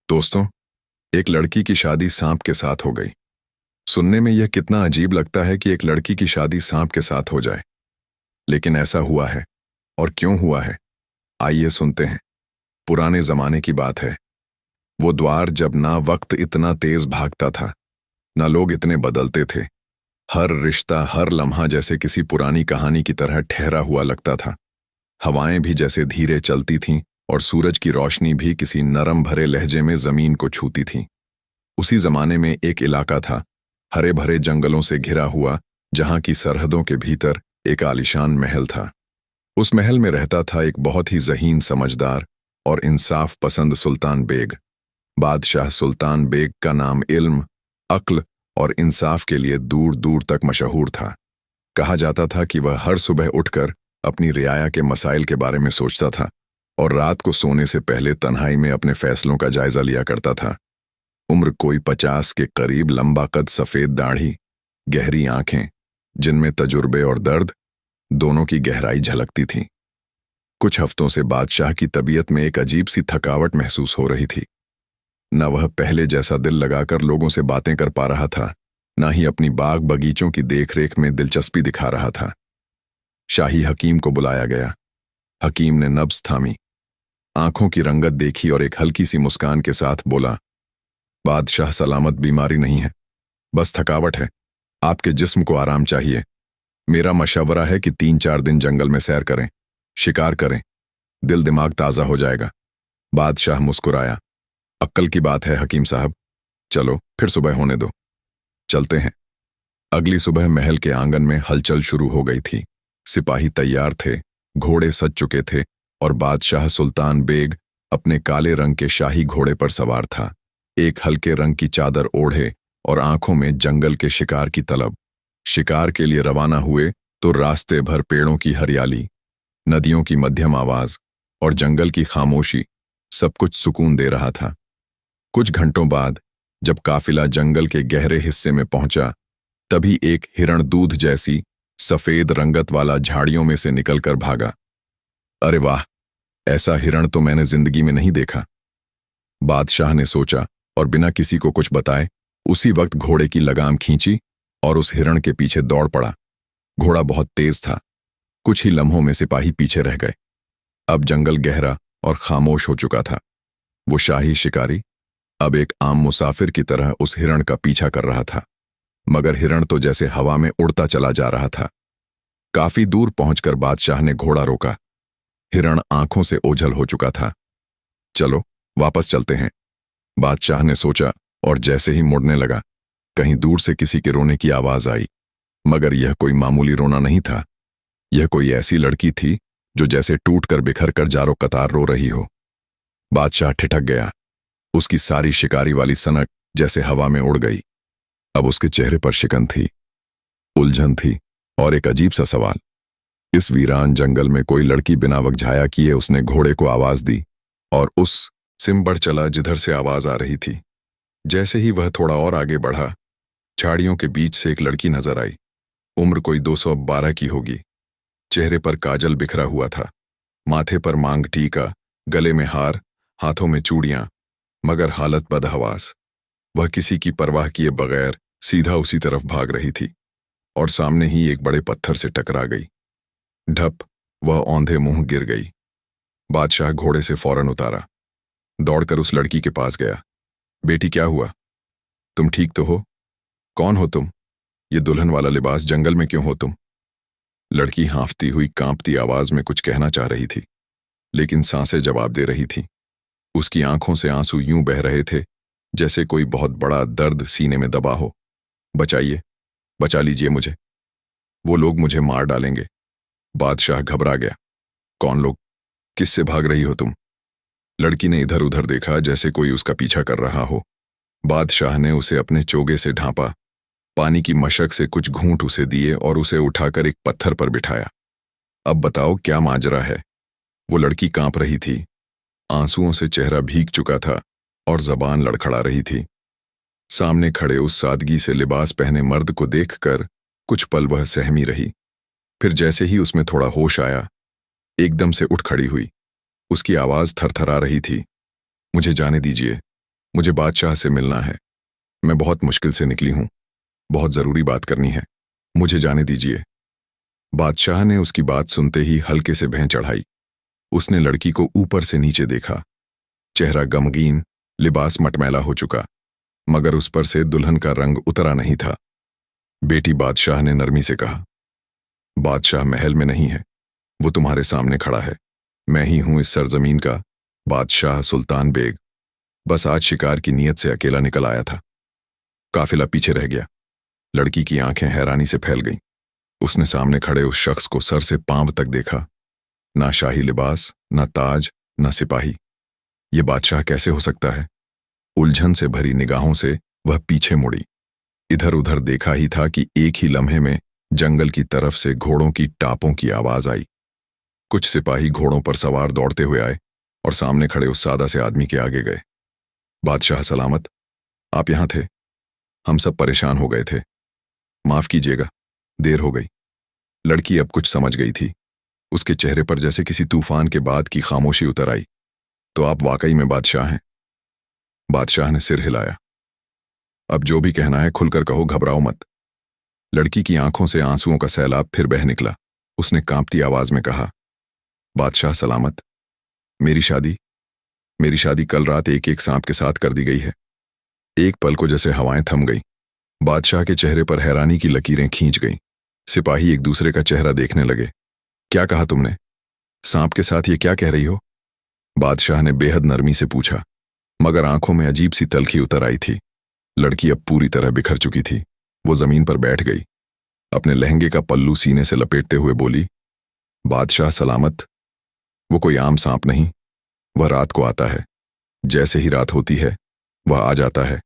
दोस्तों, एक लड़की की शादी सांप के साथ हो गई। सुनने में यह कितना अजीब लगता है कि एक लड़की की शादी सांप के साथ हो जाए, लेकिन ऐसा हुआ है। और क्यों हुआ है, आइए सुनते हैं। पुराने जमाने की बात है। वो द्वार जब ना वक्त इतना तेज भागता था, ना लोग इतने बदलते थे। हर रिश्ता, हर लम्हा जैसे किसी पुरानी कहानी की तरह ठहरा हुआ लगता था। हवाएं भी जैसे धीरे चलती थीं और सूरज की रोशनी भी किसी नरम भरे लहजे में जमीन को छूती थी। उसी जमाने में एक इलाका था, हरे भरे जंगलों से घिरा हुआ, जहां की सरहदों के भीतर एक आलीशान महल था। उस महल में रहता था एक बहुत ही ज़हीन, समझदार और इंसाफ पसंद सुल्तान बेग। बादशाह सुल्तान बेग का नाम इल्म, अक्ल और इंसाफ के लिए दूर दूर तक मशहूर था। कहा जाता था कि वह हर सुबह उठकर अपनी रियाया के मसाइल के बारे में सोचता था और रात को सोने से पहले तन्हाई में अपने फैसलों का जायजा लिया करता था। उम्र कोई 50 के करीब, लंबा कद, सफेद दाढ़ी, गहरी आंखें जिनमें तजुर्बे और दर्द दोनों की गहराई झलकती थी। कुछ हफ्तों से बादशाह की तबीयत में एक अजीब सी थकावट महसूस हो रही थी। न वह पहले जैसा दिल लगाकर लोगों से बातें कर पा रहा था, न ही अपनी बाग बगीचों की देखरेख में दिलचस्पी दिखा रहा था। शाही हकीम को बुलाया गया। हकीम ने नब्ज थामी, आंखों की रंगत देखी और एक हल्की सी मुस्कान के साथ बोला, बादशाह, सलामत, बीमारी नहीं है, बस थकावट है। आपके जिस्म को आराम चाहिए। मेरा मशवरा है कि 3-4 दिन जंगल में सैर करें, शिकार करें, दिल दिमाग ताज़ा हो जाएगा। बादशाह मुस्कुराया, अक्ल की बात है हकीम साहब, चलो फिर सुबह होने दो, चलते हैं। अगली सुबह महल के आंगन में हलचल शुरू हो गई थी। सिपाही तैयार थे, घोड़े सज चुके थे और बादशाह सुल्तान बेग अपने काले रंग के शाही घोड़े पर सवार था, एक हल्के रंग की चादर ओढ़े और आंखों में जंगल के शिकार की तलब। शिकार के लिए रवाना हुए तो रास्ते भर पेड़ों की हरियाली, नदियों की मध्यम आवाज और जंगल की खामोशी सब कुछ सुकून दे रहा था। कुछ घंटों बाद जब काफिला जंगल के गहरे हिस्से में पहुंचा, तभी एक हिरण दूध जैसी सफेद रंगत वाला झाड़ियों में से निकलकर भागा। अरे वाह, ऐसा हिरण तो मैंने जिंदगी में नहीं देखा, बादशाह ने सोचा और बिना किसी को कुछ बताए उसी वक्त घोड़े की लगाम खींची और उस हिरण के पीछे दौड़ पड़ा। घोड़ा बहुत तेज था। कुछ ही लम्हों में सिपाही पीछे रह गए। अब जंगल गहरा और खामोश हो चुका था। वो शाही शिकारी अब एक आम मुसाफिर की तरह उस हिरण का पीछा कर रहा था, मगर हिरण तो जैसे हवा में उड़ता चला जा रहा था। काफी दूर पहुंचकर बादशाह ने घोड़ा रोका। हिरण आंखों से ओझल हो चुका था। चलो वापस चलते हैं, बादशाह ने सोचा और जैसे ही मुड़ने लगा, कहीं दूर से किसी के रोने की आवाज आई। मगर यह कोई मामूली रोना नहीं था। यह कोई ऐसी लड़की थी जो जैसे टूट कर बिखर कर जारो कतार रो रही हो। बादशाह ठिठक गया। उसकी सारी शिकारी वाली सनक जैसे हवा में उड़ गई। अब उसके चेहरे पर शिकन थी, उलझन थी और एक अजीब सा सवाल। इस वीरान जंगल में कोई लड़की बिना वकझाया किए उसने घोड़े को आवाज दी और उस सिम बढ़ चला जिधर से आवाज आ रही थी। जैसे ही वह थोड़ा और आगे बढ़ा, झाड़ियों के बीच से एक लड़की नजर आई। उम्र कोई 212 की होगी। चेहरे पर काजल बिखरा हुआ था, माथे पर मांग टीका, गले में हार, हाथों में चूड़ियां, मगर हालत बदहवास। वह किसी की परवाह किए बगैर सीधा उसी तरफ भाग रही थी और सामने ही एक बड़े पत्थर से टकरा गई। ढप, वह औंधे मुंह गिर गई। बादशाह घोड़े से फौरन उतारा, दौड़कर उस लड़की के पास गया। बेटी, क्या हुआ? तुम ठीक तो हो? कौन हो तुम? ये दुल्हन वाला लिबास, जंगल में क्यों हो तुम? लड़की हांफती हुई, कांपती आवाज में कुछ कहना चाह रही थी, लेकिन सांसें जवाब दे रही थी। उसकी आंखों से आंसू यूं बह रहे थे जैसे कोई बहुत बड़ा दर्द सीने में दबा हो। बचाइए, बचा लीजिए मुझे, वो लोग मुझे मार डालेंगे। बादशाह घबरा गया। कौन लोग? किससे भाग रही हो तुम? लड़की ने इधर उधर देखा जैसे कोई उसका पीछा कर रहा हो। बादशाह ने उसे अपने चोगे से ढांपा, पानी की मशक से कुछ घूंट उसे दिए और उसे उठाकर एक पत्थर पर बिठाया। अब बताओ क्या माजरा है? वो लड़की कांप रही थी, आंसुओं से चेहरा भीग चुका था और जबान लड़खड़ा रही थी। सामने खड़े उस सादगी से लिबास पहने मर्द को देखकर कुछ पल वह सहमी रही। फिर जैसे ही उसमें थोड़ा होश आया, एकदम से उठ खड़ी हुई। उसकी आवाज थरथरा रही थी, मुझे जाने दीजिए, मुझे बादशाह से मिलना है। मैं बहुत मुश्किल से निकली हूं। बहुत जरूरी बात करनी है। मुझे जाने दीजिए। बादशाह ने उसकी बात सुनते ही हल्के से भैं चढ़ाई। उसने लड़की को ऊपर से नीचे देखा। चेहरा गमगीन, लिबास मटमैला हो चुका, मगर उस पर से दुल्हन का रंग उतरा नहीं था। बेटी, बादशाह ने नरमी से कहा, बादशाह महल में नहीं है, वो तुम्हारे सामने खड़ा है। मैं ही हूं इस सरजमीन का बादशाह सुल्तान बेग। बस आज शिकार की नीयत से अकेला निकल आया था। काफिला पीछे रह गया। लड़की की आंखें हैरानी से फैल गईं। उसने सामने खड़े उस शख्स को सर से पांव तक देखा। ना शाही लिबास, ना ताज, ना सिपाही। ये बादशाह कैसे हो सकता है? उलझन से भरी निगाहों से वह पीछे मुड़ी। इधर उधर देखा ही था कि एक ही लम्हे में जंगल की तरफ से घोड़ों की टापों की आवाज आई। कुछ सिपाही घोड़ों पर सवार दौड़ते हुए आए और सामने खड़े उस सादा से आदमी के आगे गए। बादशाह सलामत, आप यहां थे? हम सब परेशान हो गए थे। माफ कीजिएगा, देर हो गई। लड़की अब कुछ समझ गई थी। उसके चेहरे पर जैसे किसी तूफान के बाद की खामोशी उतर आई। तो आप वाकई में बादशाह हैं? बादशाह ने सिर हिलाया। अब जो भी कहना है खुलकर कहो, घबराओ मत। लड़की की आंखों से आंसुओं का सैलाब फिर बह निकला। उसने कांपती आवाज में कहा, बादशाह सलामत, मेरी शादी कल रात एक सांप के साथ कर दी गई है। एक पल को जैसे हवाएं थम गईं। बादशाह के चेहरे पर हैरानी की लकीरें खींच गईं। सिपाही एक दूसरे का चेहरा देखने लगे। क्या कहा तुमने? सांप के साथ ये क्या कह रही हो? बादशाह ने बेहद नरमी से पूछा, मगर आंखों में अजीब सी तलखी उतर आई थी। लड़की अब पूरी तरह बिखर चुकी थी। वो जमीन पर बैठ गई। अपने लहंगे का पल्लू सीने से लपेटते हुए बोली, बादशाह सलामत, वो कोई आम सांप नहीं। वह रात को आता है। जैसे ही रात होती है वह आ जाता है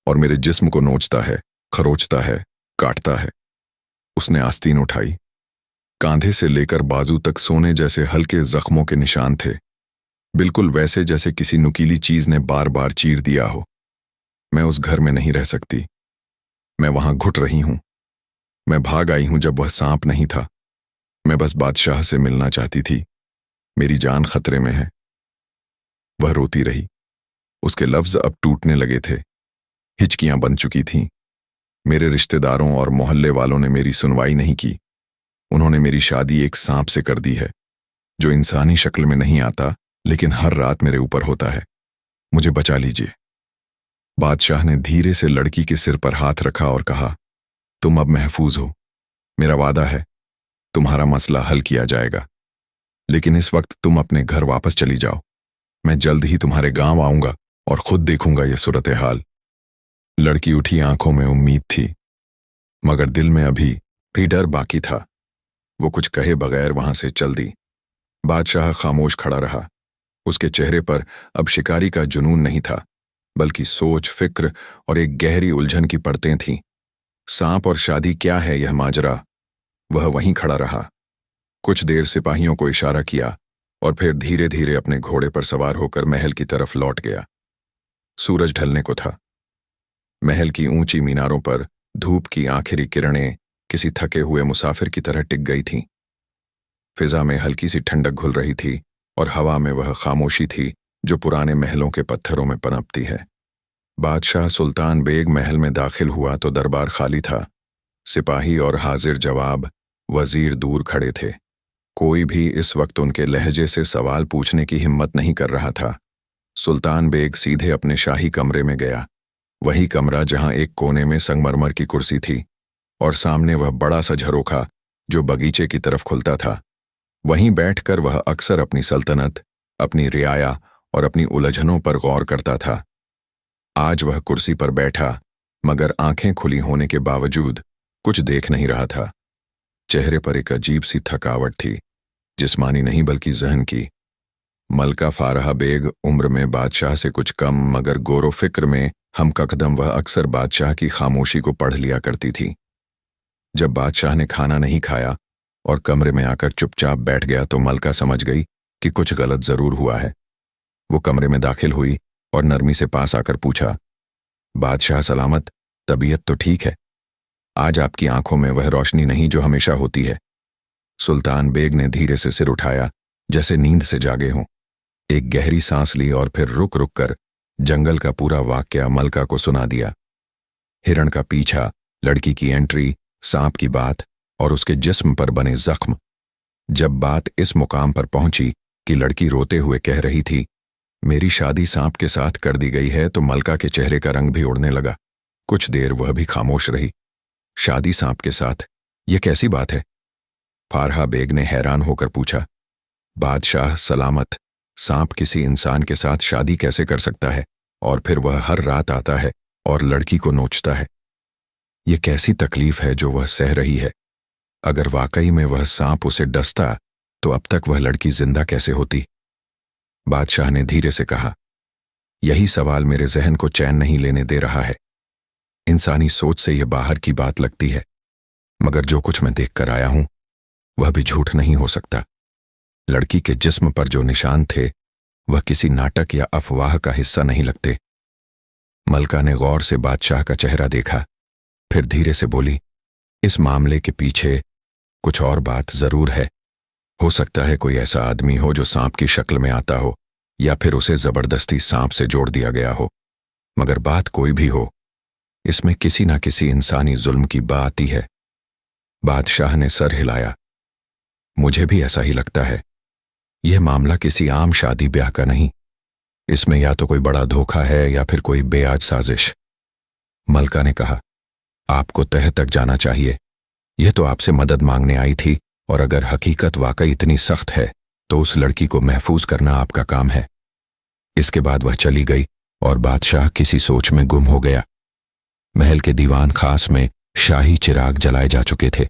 और मेरे जिस्म को नोचता है, खरोचता है, काटता है। उसने आस्तीन उठाई। कांधे से लेकर बाजू तक सोने जैसे हल्के जख्मों के निशान थे, बिल्कुल वैसे जैसे किसी नुकीली चीज ने बार बार चीर दिया हो। मैं उस घर में नहीं रह सकती। मैं वहां घुट रही हूं। मैं भाग आई हूं जब वह सांप नहीं था। मैं बस बादशाह से मिलना चाहती थी। मेरी जान खतरे में है। वह रोती रही। उसके लफ्ज अब टूटने लगे थे। हिचकियां बन चुकी थीं। मेरे रिश्तेदारों और मोहल्ले वालों ने मेरी सुनवाई नहीं की। उन्होंने मेरी शादी एक सांप से कर दी है, जो इंसानी शक्ल में नहीं आता लेकिन हर रात मेरे ऊपर होता है। मुझे बचा लीजिए। बादशाह ने धीरे से लड़की के सिर पर हाथ रखा और कहा, तुम अब महफूज हो। मेरा वादा है, तुम्हारा मसला हल किया जाएगा। लेकिन इस वक्त तुम अपने घर वापस चली जाओ। मैं जल्द ही तुम्हारे गांव आऊंगा और खुद देखूंगा यह सूरत हाल। लड़की उठी। आंखों में उम्मीद थी, मगर दिल में अभी भी डर बाकी था। वो कुछ कहे बगैर वहां से चल दी। बादशाह खामोश खड़ा रहा। उसके चेहरे पर अब शिकारी का जुनून नहीं था, बल्कि सोच, फिक्र और एक गहरी उलझन की परतें थीं। सांप और शादी, क्या है यह माजरा? वह वहीं खड़ा रहा। कुछ देर सिपाहियों को इशारा किया और फिर धीरे धीरे अपने घोड़े पर सवार होकर महल की तरफ लौट गया। सूरज ढलने को था। महल की ऊंची मीनारों पर धूप की आखिरी किरणें किसी थके हुए मुसाफिर की तरह टिक गई थीं। फिजा में हल्की सी ठंडक घुल रही थी और हवा में वह खामोशी थी जो पुराने महलों के पत्थरों में पनपती है। बादशाह सुल्तान बेग महल में दाखिल हुआ तो दरबार खाली था। सिपाही और हाजिर जवाब वजीर दूर खड़े थे। कोई भी इस वक्त उनके लहजे से सवाल पूछने की हिम्मत नहीं कर रहा था। सुल्तान बेग सीधे अपने शाही कमरे में गया। वही कमरा जहां एक कोने में संगमरमर की कुर्सी थी और सामने वह बड़ा सा झरोखा जो बगीचे की तरफ खुलता था। वहीं बैठकर वह अक्सर अपनी सल्तनत, अपनी रियाया और अपनी उलझनों पर गौर करता था। आज वह कुर्सी पर बैठा, मगर आंखें खुली होने के बावजूद कुछ देख नहीं रहा था। चेहरे पर एक अजीब सी थकावट थी, जिस्मानी नहीं बल्कि ज़हन की। मलका फारहा बेग उम्र में बादशाह से कुछ कम, मगर गोरो फिक्र में हमकदम वह अक्सर बादशाह की खामोशी को पढ़ लिया करती थी। जब बादशाह ने खाना नहीं खाया और कमरे में आकर चुपचाप बैठ गया तो मलका समझ गई कि कुछ गलत जरूर हुआ है। वो कमरे में दाखिल हुई और नरमी से पास आकर पूछा, बादशाह सलामत, तबीयत तो ठीक है? आज आपकी आंखों में वह रोशनी नहीं जो हमेशा होती है। सुल्तान बेग ने धीरे से सिर उठाया, जैसे नींद से जागे हों। एक गहरी सांस ली और फिर रुक रुक कर जंगल का पूरा वाकया मलका को सुना दिया। हिरण का पीछा, लड़की की एंट्री, सांप की बात और उसके जिस्म पर बने जख्म। जब बात इस मुकाम पर पहुंची कि लड़की रोते हुए कह रही थी, मेरी शादी सांप के साथ कर दी गई है, तो मलका के चेहरे का रंग भी उड़ने लगा। कुछ देर वह भी खामोश रही। शादी सांप के साथ, यह कैसी बात है? फारहा बेग ने हैरान होकर पूछा। बादशाह सलामत, सांप किसी इंसान के साथ शादी कैसे कर सकता है? और फिर वह हर रात आता है और लड़की को नोचता है। यह कैसी तकलीफ है जो वह सह रही है? अगर वाकई में वह सांप उसे डसता तो अब तक वह लड़की जिंदा कैसे होती? बादशाह ने धीरे से कहा, यही सवाल मेरे जहन को चैन नहीं लेने दे रहा है। इंसानी सोच से यह बाहर की बात लगती है, मगर जो कुछ मैं देख कर आया हूं वह भी झूठ नहीं हो सकता। लड़की के जिस्म पर जो निशान थे वह किसी नाटक या अफवाह का हिस्सा नहीं लगते। मलका ने गौर से बादशाह का चेहरा देखा, फिर धीरे से बोली, इस मामले के पीछे कुछ और बात जरूर है। हो सकता है कोई ऐसा आदमी हो जो सांप की शक्ल में आता हो, या फिर उसे जबरदस्ती सांप से जोड़ दिया गया हो। मगर बात कोई भी हो, इसमें किसी ना किसी इंसानी जुल्म की बात ही है। बादशाह ने सर हिलाया। मुझे भी ऐसा ही लगता है। यह मामला किसी आम शादी ब्याह का नहीं। इसमें या तो कोई बड़ा धोखा है या फिर कोई बेआज साजिश। मलका ने कहा, आपको तह तक जाना चाहिए। यह तो आपसे मदद मांगने आई थी, और अगर हकीकत वाकई इतनी सख्त है तो उस लड़की को महफूज करना आपका काम है। इसके बाद वह चली गई और बादशाह किसी सोच में गुम हो गया। महल के दीवान खास में शाही चिराग जलाए जा चुके थे।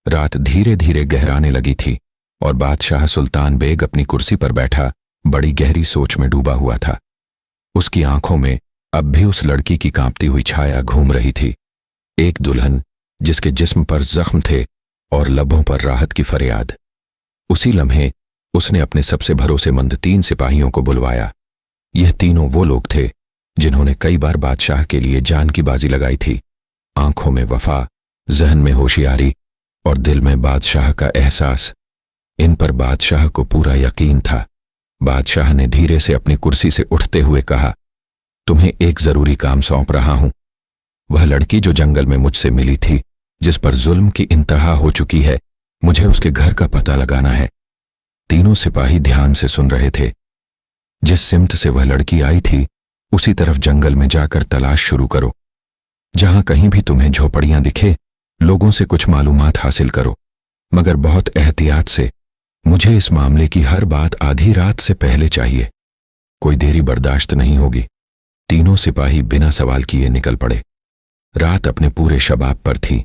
रात धीरे धीरे गहराने लगी थी और बादशाह सुल्तान बेग अपनी कुर्सी पर बैठा बड़ी गहरी सोच में डूबा हुआ था। उसकी आंखों में अब भी उस लड़की की कांपती हुई छाया घूम रही थी। एक दुल्हन जिसके जिस्म पर जख्म थे और लबों पर राहत की फरियाद। उसी लम्हे उसने अपने सबसे भरोसेमंद 3 सिपाहियों को बुलवाया। यह तीनों वो लोग थे जिन्होंने कई बार बादशाह के लिए जान की बाजी लगाई थी। आंखों में वफा, जहन में होशियारी और दिल में बादशाह का एहसास। इन पर बादशाह को पूरा यकीन था। बादशाह ने धीरे से अपनी कुर्सी से उठते हुए कहा, तुम्हें एक जरूरी काम सौंप रहा हूं। वह लड़की जो जंगल में मुझसे मिली थी, जिस पर जुल्म की इंतहा हो चुकी है, मुझे उसके घर का पता लगाना है। तीनों सिपाही ध्यान से सुन रहे थे। जिस सिमत से वह लड़की आई थी उसी तरफ जंगल में जाकर तलाश शुरू करो। जहां कहीं भी तुम्हें झोपड़ियां दिखे, लोगों से कुछ मालूमात हासिल करो, मगर बहुत एहतियात से। मुझे इस मामले की हर बात आधी रात से पहले चाहिए। कोई देरी बर्दाश्त नहीं होगी। तीनों सिपाही बिना सवाल किए निकल पड़े। रात अपने पूरे शबाब पर थी।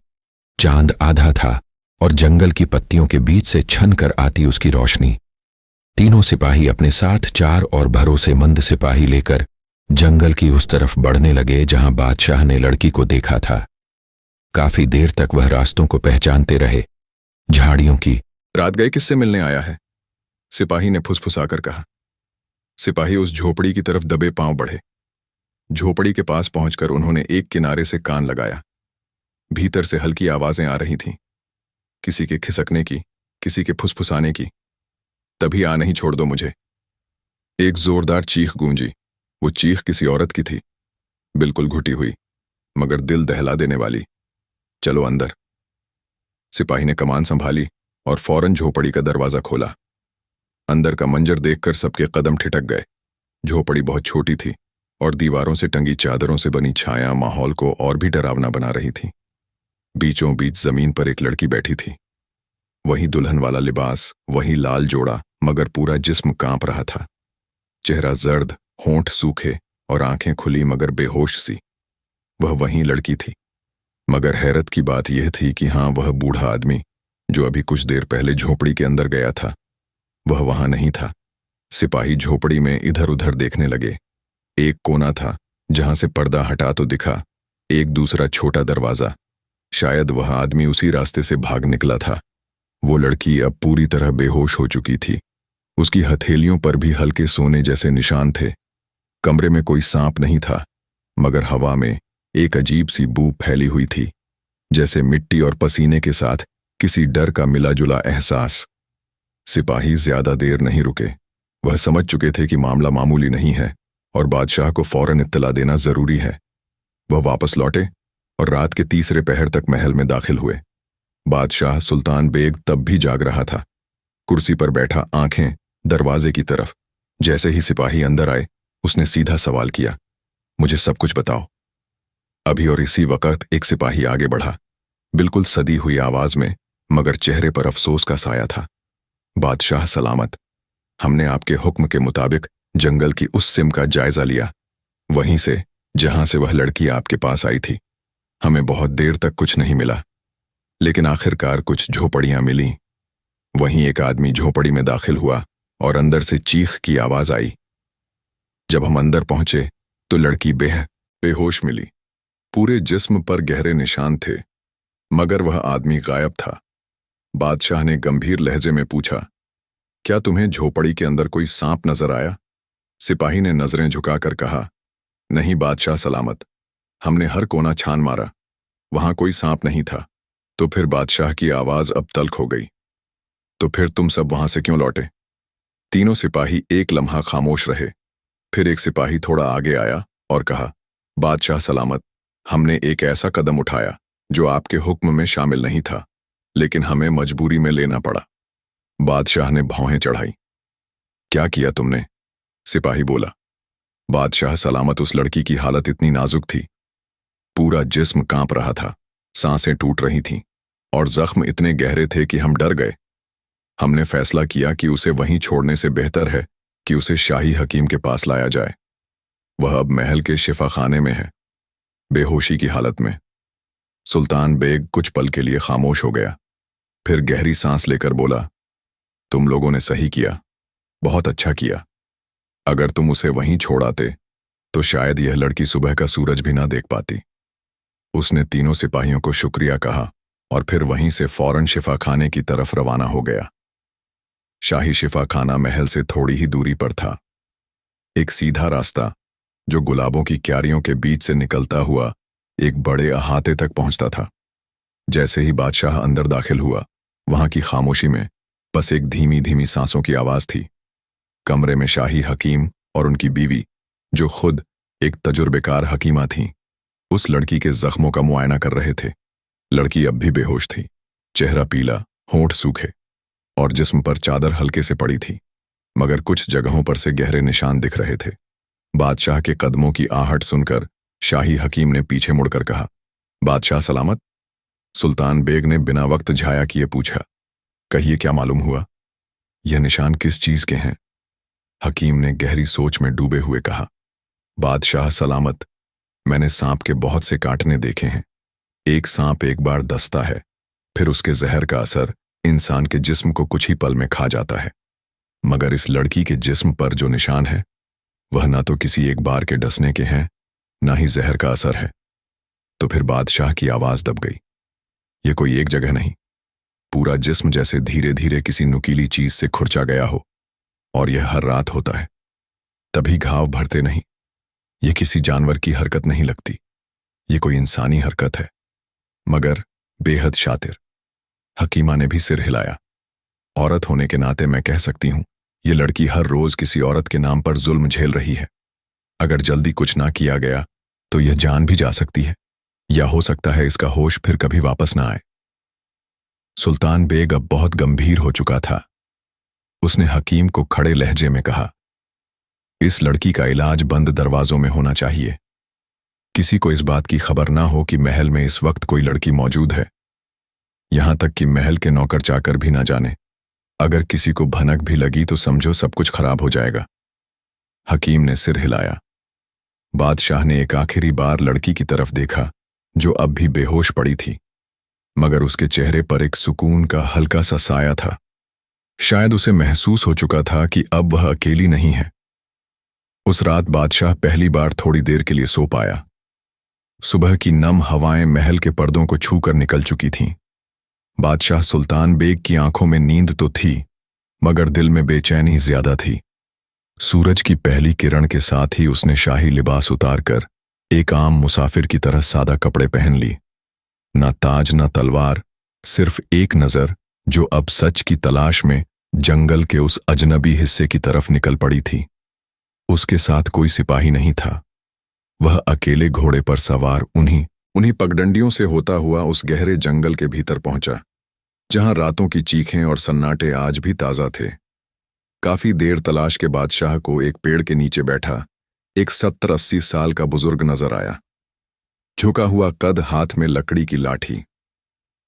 चांद आधा था और जंगल की पत्तियों के बीच से छन कर आती उसकी रोशनी। तीनों सिपाही अपने साथ 4 और भरोसेमंद सिपाही लेकर जंगल की उस तरफ बढ़ने लगे जहां बादशाह ने लड़की को देखा था। काफी देर तक वह रास्तों को पहचानते रहे। झाड़ियों की। रात गए किससे मिलने आया है? सिपाही ने फुसफुसाकर कहा। सिपाही उस झोपड़ी की तरफ दबे पांव बढ़े। झोपड़ी के पास पहुंचकर उन्होंने एक किनारे से कान लगाया। भीतर से हल्की आवाजें आ रही थीं, किसी के खिसकने की, किसी के फुसफुसाने की। तभी आ नहीं छोड़ दो मुझे। एक जोरदार चीख गूंजी। वो चीख किसी औरत की थी, बिल्कुल घुटी हुई मगर दिल दहला देने वाली। चलो अंदर। सिपाही ने कमान संभाली और फौरन झोपड़ी का दरवाजा खोला। अंदर का मंजर देखकर सबके कदम ठिठक गए। झोपड़ी बहुत छोटी थी और दीवारों से टंगी चादरों से बनी छाया माहौल को और भी डरावना बना रही थी। बीचों बीच जमीन पर एक लड़की बैठी थी। वही दुल्हन वाला लिबास, वही लाल जोड़ा, मगर पूरा जिस्म कांप रहा था। चेहरा जर्द, होंठ सूखे और आंखें खुली मगर बेहोश सी। वह वही लड़की थी। मगर हैरत की बात यह थी कि हाँ, वह बूढ़ा आदमी जो अभी कुछ देर पहले झोपड़ी के अंदर गया था, वह वहां नहीं था। सिपाही झोपड़ी में इधर उधर देखने लगे। एक कोना था जहां से पर्दा हटा तो दिखा एक दूसरा छोटा दरवाजा। शायद वह आदमी उसी रास्ते से भाग निकला था। वो लड़की अब पूरी तरह बेहोश हो चुकी थी। उसकी हथेलियों पर भी हल्के सोने जैसे निशान थे। कमरे में कोई सांप नहीं था, मगर हवा में एक अजीब सी बू फैली हुई थी, जैसे मिट्टी और पसीने के साथ किसी डर का मिला जुला एहसास। सिपाही ज्यादा देर नहीं रुके। वह समझ चुके थे कि मामला मामूली नहीं है और बादशाह को फौरन इत्तला देना जरूरी है। वह वापस लौटे और रात के तीसरे पहर तक महल में दाखिल हुए। बादशाह सुल्तान बेग तब भी जाग रहा था, कुर्सी पर बैठा, आंखें दरवाजे की तरफ। जैसे ही सिपाही अंदर आए, उसने सीधा सवाल किया, मुझे सब कुछ बताओ। अभी और इसी वक्त एक सिपाही आगे बढ़ा, बिल्कुल सदी हुई आवाज में, मगर चेहरे पर अफसोस का साया था। बादशाह सलामत, हमने आपके हुक्म के मुताबिक जंगल की उस सिम का जायजा लिया, वहीं से जहां से वह लड़की आपके पास आई थी। हमें बहुत देर तक कुछ नहीं मिला, लेकिन आखिरकार कुछ झोपड़ियां मिली। वहीं एक आदमी झोपड़ी में दाखिल हुआ और अंदर से चीख की आवाज आई। जब हम अंदर पहुंचे तो लड़की बेहोश मिली। पूरे जिस्म पर गहरे निशान थे, मगर वह आदमी गायब था। बादशाह ने गंभीर लहजे में पूछा, क्या तुम्हें झोपड़ी के अंदर कोई सांप नजर आया? सिपाही ने नजरें झुकाकर कहा, नहीं बादशाह सलामत, हमने हर कोना छान मारा, वहां कोई सांप नहीं था। तो फिर बादशाह की आवाज अब तल्ख हो गई, तो फिर तुम सब वहां से क्यों लौटे? तीनों सिपाही एक लम्हा खामोश रहे। फिर एक सिपाही थोड़ा आगे आया और कहा, बादशाह सलामत, हमने एक ऐसा कदम उठाया जो आपके हुक्म में शामिल नहीं था, लेकिन हमें मजबूरी में लेना पड़ा। बादशाह ने भौहें चढ़ाई। क्या किया तुमने? सिपाही बोला। बादशाह सलामत, उस लड़की की हालत इतनी नाजुक थी, पूरा जिस्म कांप रहा था, सांसें टूट रही थीं और जख्म इतने गहरे थे कि हम डर गए। हमने फैसला किया कि उसे वहीं छोड़ने से बेहतर है कि उसे शाही हकीम के पास लाया जाए। वह अब महल के शिफाखाने में है, बेहोशी की हालत में। सुल्तान बेग कुछ पल के लिए खामोश हो गया, फिर गहरी सांस लेकर बोला, तुम लोगों ने सही किया, बहुत अच्छा किया। अगर तुम उसे वहीं छोड़ आते तो शायद यह लड़की सुबह का सूरज भी ना देख पाती। उसने तीनों सिपाहियों को शुक्रिया कहा और फिर वहीं से फौरन शिफाखाने की तरफ रवाना हो गया। शाही शिफाखाना महल से थोड़ी ही दूरी पर था। एक सीधा रास्ता जो गुलाबों की क्यारियों के बीच से निकलता हुआ एक बड़े अहाते तक पहुंचता था। जैसे ही बादशाह अंदर दाखिल हुआ, वहां की खामोशी में बस एक धीमी धीमी सांसों की आवाज थी। कमरे में शाही हकीम और उनकी बीवी, जो खुद एक तजुर्बेकार हकीमा थीं, उस लड़की के जख्मों का मुआयना कर रहे थे। लड़की अब भी बेहोश थी, चेहरा पीला, होंठ सूखे और जिस्म पर चादर हल्के से पड़ी थी, मगर कुछ जगहों पर से गहरे निशान दिख रहे थे। बादशाह के कदमों की आहट सुनकर शाही हकीम ने पीछे मुड़कर कहा, बादशाह सलामत। सुल्तान बेग ने बिना वक्त झाया किए पूछा, कहिए क्या मालूम हुआ? यह निशान किस चीज के हैं? हकीम ने गहरी सोच में डूबे हुए कहा, बादशाह सलामत, मैंने सांप के बहुत से काटने देखे हैं। एक सांप एक बार डसता है, फिर उसके जहर का असर इंसान के जिस्म को कुछ ही पल में खा जाता है, मगर इस लड़की के जिस्म पर जो निशान है, वह ना तो किसी एक बार के डसने के हैं, ना ही जहर का असर है। तो फिर बादशाह की आवाज दब गई। यह कोई एक जगह नहीं, पूरा जिस्म जैसे धीरे धीरे किसी नुकीली चीज से खुरचा गया हो, और यह हर रात होता है। तभी घाव भरते नहीं। यह किसी जानवर की हरकत नहीं लगती, यह कोई इंसानी हरकत है, मगर बेहद शातिर। हकीमा ने भी सिर हिलाया। औरत होने के नाते मैं कह सकती हूं, यह लड़की हर रोज किसी औरत के नाम पर जुल्म झेल रही है। अगर जल्दी कुछ ना किया गया तो यह जान भी जा सकती है, या हो सकता है इसका होश फिर कभी वापस ना आए। सुल्तान बेग अब बहुत गंभीर हो चुका था। उसने हकीम को खड़े लहजे में कहा, इस लड़की का इलाज बंद दरवाजों में होना चाहिए। किसी को इस बात की खबर ना हो कि महल में इस वक्त कोई लड़की मौजूद है, यहां तक कि महल के नौकर चाकर भी ना जाने। अगर किसी को भनक भी लगी तो समझो सब कुछ खराब हो जाएगा। हकीम ने सिर हिलाया। बादशाह ने एक आखिरी बार लड़की की तरफ देखा, जो अब भी बेहोश पड़ी थी, मगर उसके चेहरे पर एक सुकून का हल्का सा साया था। शायद उसे महसूस हो चुका था कि अब वह अकेली नहीं है। उस रात बादशाह पहली बार थोड़ी देर के लिए सो पाया। सुबह की नम हवाएं महल के पर्दों को छूकर निकल चुकी थीं। बादशाह सुल्तान बेग की आंखों में नींद तो थी, मगर दिल में बेचैनी ज्यादा थी। सूरज की पहली किरण के साथ ही उसने शाही लिबास उतारकर एक आम मुसाफिर की तरह सादा कपड़े पहन ली। न ताज न तलवार, सिर्फ एक नजर जो अब सच की तलाश में जंगल के उस अजनबी हिस्से की तरफ निकल पड़ी थी। उसके साथ कोई सिपाही नहीं था। वह अकेले घोड़े पर सवार उन्हीं उन्हीं पगडंडियों से होता हुआ उस गहरे जंगल के भीतर पहुंचा, जहां रातों की चीखें और सन्नाटे आज भी ताजा थे। काफी देर तलाश के बाद शाह को एक पेड़ के नीचे बैठा एक 70-80 साल का बुजुर्ग नजर आया। झुका हुआ कद, हाथ में लकड़ी की लाठी।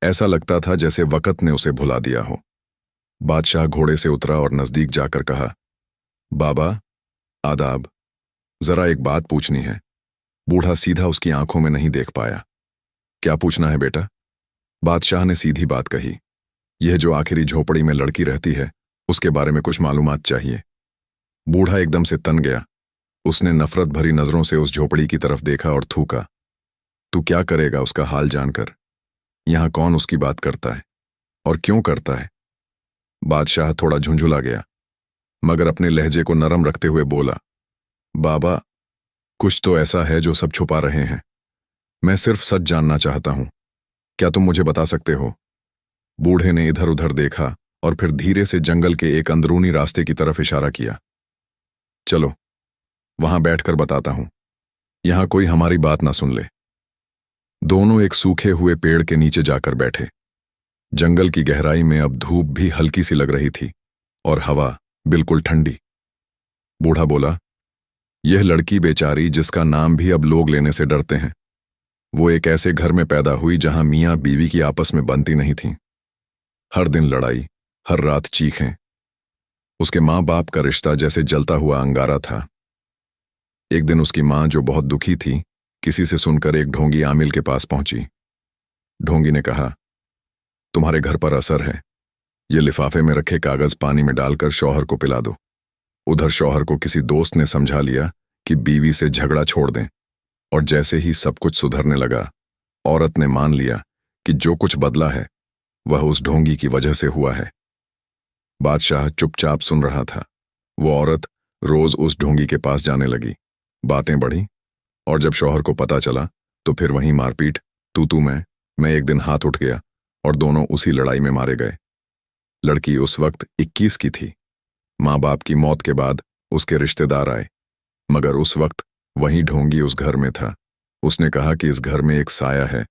ऐसा लगता था जैसे वक़्त ने उसे भुला दिया हो। बादशाह घोड़े से उतरा और नजदीक जाकर कहा, बाबा, आदाब, जरा एक बात पूछनी है। बूढ़ा सीधा उसकी आंखों में नहीं देख पाया। क्या पूछना है बेटा? बादशाह ने सीधी बात कही, यह जो आखिरी झोपड़ी में लड़की रहती है, उसके बारे में कुछ मालूमात चाहिए। बूढ़ा एकदम से तन गया। उसने नफरत भरी नजरों से उस झोपड़ी की तरफ देखा और थूका, तू क्या करेगा उसका हाल जानकर? यहां कौन उसकी बात करता है और क्यों करता है? बादशाह थोड़ा झुंझुला गया, मगर अपने लहजे को नरम रखते हुए बोला, बाबा, कुछ तो ऐसा है जो सब छुपा रहे हैं। मैं सिर्फ सच जानना चाहता हूं। क्या तुम मुझे बता सकते हो? बूढ़े ने इधर उधर देखा और फिर धीरे से जंगल के एक अंदरूनी रास्ते की तरफ इशारा किया। चलो, वहां बैठकर बताता हूं। यहां कोई हमारी बात ना सुन ले। दोनों एक सूखे हुए पेड़ के नीचे जाकर बैठे। जंगल की गहराई में अब धूप भी हल्की सी लग रही थी और हवा बिल्कुल ठंडी। बूढ़ा बोला, यह लड़की बेचारी, जिसका नाम भी अब लोग लेने से डरते हैं, वो एक ऐसे घर में पैदा हुई जहां मियां बीवी की आपस में बनती नहीं थी। हर दिन लड़ाई, हर रात चीखें। उसके माँ बाप का रिश्ता जैसे जलता हुआ अंगारा था। एक दिन उसकी माँ, जो बहुत दुखी थी, किसी से सुनकर एक ढोंगी आमिल के पास पहुंची। ढोंगी ने कहा, तुम्हारे घर पर असर है, ये लिफाफे में रखे कागज पानी में डालकर शौहर को पिला दो। उधर शौहर को किसी दोस्त ने समझा लिया कि बीवी से झगड़ा छोड़ दें, और जैसे ही सब कुछ सुधरने लगा, औरत ने मान लिया कि जो कुछ बदला है वह उस ढोंगी की वजह से हुआ है। बादशाह चुपचाप सुन रहा था। वो औरत रोज उस ढोंगी के पास जाने लगी। बातें बढ़ी, और जब शौहर को पता चला तो फिर वहीं मारपीट, तू मैं एक दिन हाथ उठ गया और दोनों उसी लड़ाई में मारे गए। लड़की उस वक्त 21 की थी। माँ बाप की मौत के बाद उसके रिश्तेदार आए, मगर उस वक्त वहीं ढोंगी उस घर में था। उसने कहा कि इस घर में एक साया है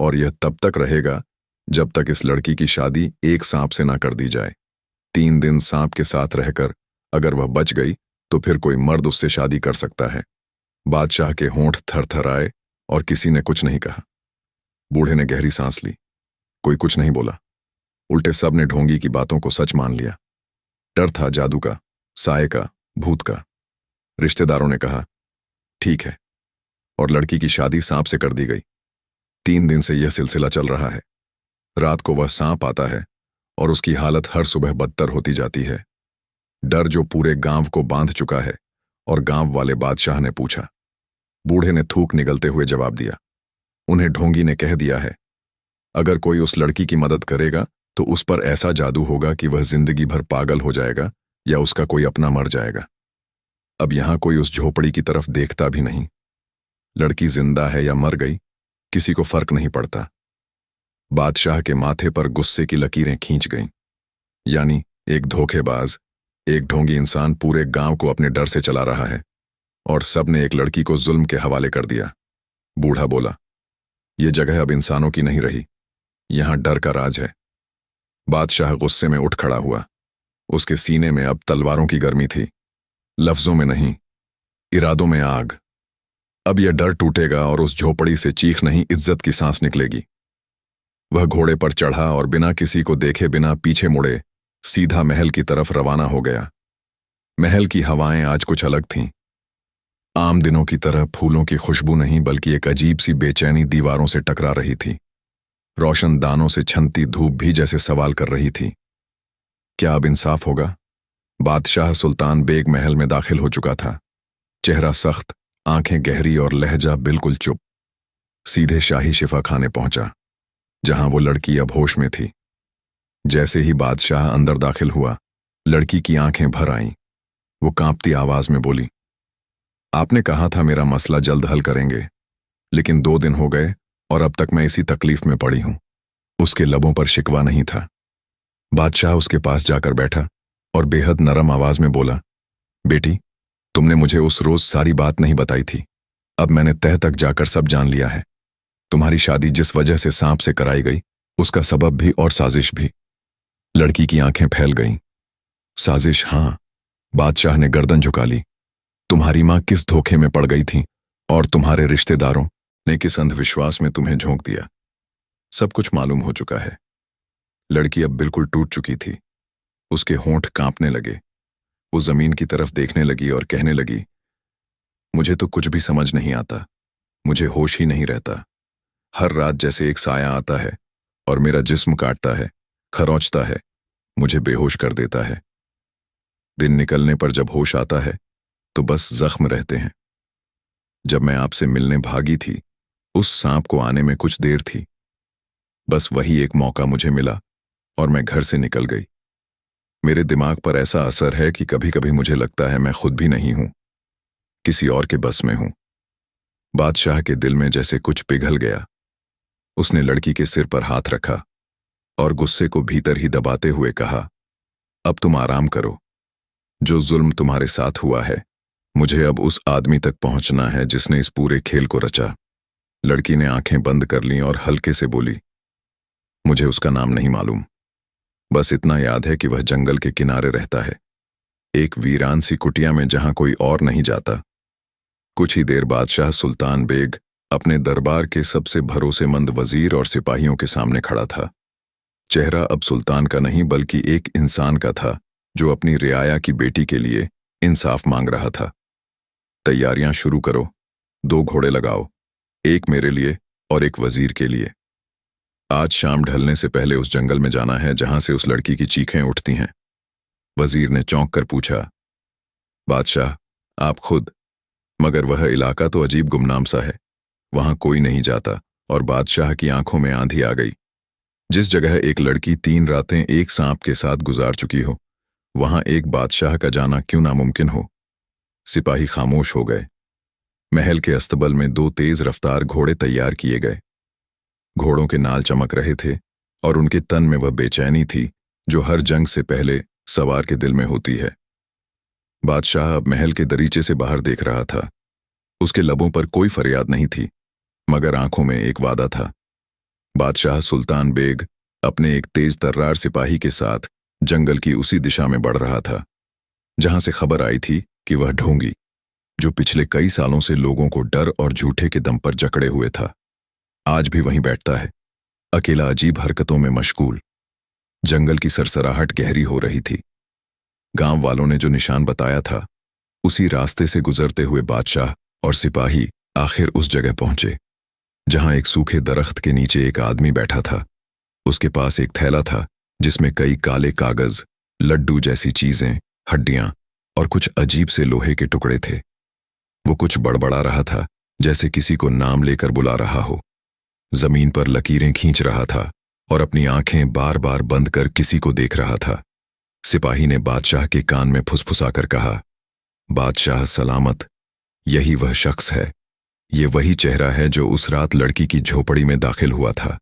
और यह तब तक रहेगा जब तक इस लड़की की शादी एक सांप से ना कर दी जाए। 3 दिन सांप के साथ रहकर अगर वह बच गई तो फिर कोई मर्द उससे शादी कर सकता है। बादशाह के होंठ थरथराए और किसी ने कुछ नहीं कहा। बूढ़े ने गहरी सांस ली। कोई कुछ नहीं बोला। उल्टे सब ने ढोंगी की बातों को सच मान लिया। डर था जादू का, साये का, भूत का। रिश्तेदारों ने कहा, ठीक है, और लड़की की शादी सांप से कर दी गई। 3 दिन से यह सिलसिला चल रहा है। रात को वह सांप आता है और उसकी हालत हर सुबह बदतर होती जाती है। डर जो पूरे गांव को बांध चुका है। और गांव वाले बादशाह ने पूछा। बूढ़े ने थूक निगलते हुए जवाब दिया, उन्हें ढोंगी ने कह दिया है, अगर कोई उस लड़की की मदद करेगा तो उस पर ऐसा जादू होगा कि वह जिंदगी भर पागल हो जाएगा या उसका कोई अपना मर जाएगा। अब यहां कोई उस झोपड़ी की तरफ देखता भी नहीं। लड़की जिंदा है या मर गई, किसी को फर्क नहीं पड़ता। बादशाह के माथे पर गुस्से की लकीरें खींच गईं। यानी एक धोखेबाज, एक ढोंगी इंसान पूरे गांव को अपने डर से चला रहा है, और सब ने एक लड़की को जुल्म के हवाले कर दिया। बूढ़ा बोला, यह जगह अब इंसानों की नहीं रही, यहां डर का राज है। बादशाह गुस्से में उठ खड़ा हुआ। उसके सीने में अब तलवारों की गर्मी थी। लफ्जों में नहीं, इरादों में आग। अब यह डर टूटेगा और उस झोपड़ी से चीख नहीं, इज्जत की सांस निकलेगी। वह घोड़े पर चढ़ा और बिना किसी को देखे, बिना पीछे मुड़े, सीधा महल की तरफ रवाना हो गया। महल की हवाएं आज कुछ अलग थीं। आम दिनों की तरह फूलों की खुशबू नहीं, बल्कि एक अजीब सी बेचैनी दीवारों से टकरा रही थी। रोशन दानों से छनती धूप भी जैसे सवाल कर रही थी, क्या अब इंसाफ होगा? बादशाह सुल्तान बेग महल में दाखिल हो चुका था। चेहरा सख्त, आंखें गहरी और लहजा बिल्कुल चुप। सीधे शाही शिफा खाने पहुंचा, जहां वो लड़की अब होश में थी। जैसे ही बादशाह अंदर दाखिल हुआ, लड़की की आंखें भर आईं। वो कांपती आवाज में बोली, आपने कहा था मेरा मसला जल्द हल करेंगे, लेकिन 2 दिन हो गए और अब तक मैं इसी तकलीफ में पड़ी हूं। उसके लबों पर शिकवा नहीं था। बादशाह उसके पास जाकर बैठा और बेहद नरम आवाज में बोला, बेटी, तुमने मुझे उस रोज सारी बात नहीं बताई थी। अब मैंने तह तक जाकर सब जान लिया है। तुम्हारी शादी जिस वजह से सांप से कराई गई, उसका सबब भी और साजिश भी। लड़की की आंखें फैल गईं। साजिश? हाँ। बादशाह ने गर्दन झुका ली। तुम्हारी मां किस धोखे में पड़ गई थी और तुम्हारे रिश्तेदारों ने किस अंधविश्वास में तुम्हें झोंक दिया, सब कुछ मालूम हो चुका है। लड़की अब बिल्कुल टूट चुकी थी। उसके होंठ कांपने लगे। वो जमीन की तरफ देखने लगी और कहने लगी, मुझे तो कुछ भी समझ नहीं आता। मुझे होश ही नहीं रहता। हर रात जैसे एक साया आता है और मेरा जिस्म काटता है, खरोंचता है, मुझे बेहोश कर देता है। दिन निकलने पर जब होश आता है तो बस जख्म रहते हैं। जब मैं आपसे मिलने भागी थी, उस सांप को आने में कुछ देर थी। बस वही एक मौका मुझे मिला और मैं घर से निकल गई। मेरे दिमाग पर ऐसा असर है कि कभी कभी मुझे लगता है मैं खुद भी नहीं हूं, किसी और के बस में हूं। बादशाह के दिल में जैसे कुछ पिघल गया। उसने लड़की के सिर पर हाथ रखा और गुस्से को भीतर ही दबाते हुए कहा, अब तुम आराम करो। जो जुल्म तुम्हारे साथ हुआ है, मुझे अब उस आदमी तक पहुंचना है जिसने इस पूरे खेल को रचा। लड़की ने आंखें बंद कर लीं और हल्के से बोली, मुझे उसका नाम नहीं मालूम। बस इतना याद है कि वह जंगल के किनारे रहता है, एक वीरान सी कुटिया में जहां कोई और नहीं जाता। कुछ ही देर बाद शाह सुल्तान बेग अपने दरबार के सबसे भरोसेमंद वजीर और सिपाहियों के सामने खड़ा था। चेहरा अब सुल्तान का नहीं बल्कि एक इंसान का था जो अपनी रियाया की बेटी के लिए इंसाफ मांग रहा था। तैयारियां शुरू करो। 2 घोड़े लगाओ, एक मेरे लिए और एक वजीर के लिए। आज शाम ढलने से पहले उस जंगल में जाना है जहां से उस लड़की की चीखें उठती हैं। वजीर ने चौंक कर पूछा, बादशाह आप खुद? मगर वह इलाका तो अजीब गुमनाम सा है, वहां कोई नहीं जाता। और बादशाह की आंखों में आंधी आ गई। जिस जगह एक लड़की 3 रातें एक सांप के साथ गुजार चुकी हो, वहां एक बादशाह का जाना क्यों नामुमकिन हो। सिपाही खामोश हो गए। महल के अस्तबल में 2 तेज रफ्तार घोड़े तैयार किए गए। घोड़ों के नाल चमक रहे थे और उनके तन में वह बेचैनी थी जो हर जंग से पहले सवार के दिल में होती है। बादशाह अब महल के दरीचे से बाहर देख रहा था। उसके लबों पर कोई फरियाद नहीं थी, मगर आंखों में एक वादा था। बादशाह सुल्तान बेग अपने एक तेज तर्रार सिपाही के साथ जंगल की उसी दिशा में बढ़ रहा था जहां से खबर आई थी कि वह ढोंगी, जो पिछले कई सालों से लोगों को डर और झूठे के दम पर जकड़े हुए था, आज भी वहीं बैठता है, अकेला, अजीब हरकतों में मशगूल। जंगल की सरसराहट गहरी हो रही थी। गांव वालों ने जो निशान बताया था, उसी रास्ते से गुजरते हुए बादशाह और सिपाही आखिर उस जगह पहुंचे जहां एक सूखे दरख्त के नीचे एक आदमी बैठा था। उसके पास एक थैला था जिसमें कई काले कागज, लड्डू जैसी चीजें, हड्डियां और कुछ अजीब से लोहे के टुकड़े थे। वो कुछ बड़बड़ा रहा था, जैसे किसी को नाम लेकर बुला रहा हो। जमीन पर लकीरें खींच रहा था और अपनी आंखें बार बार बंद कर किसी को देख रहा था। सिपाही ने बादशाह के कान में फुसफुसाकर कहा, बादशाह सलामत, यही वह शख्स है। ये वही चेहरा है जो उस रात लड़की की झोपड़ी में दाखिल हुआ था,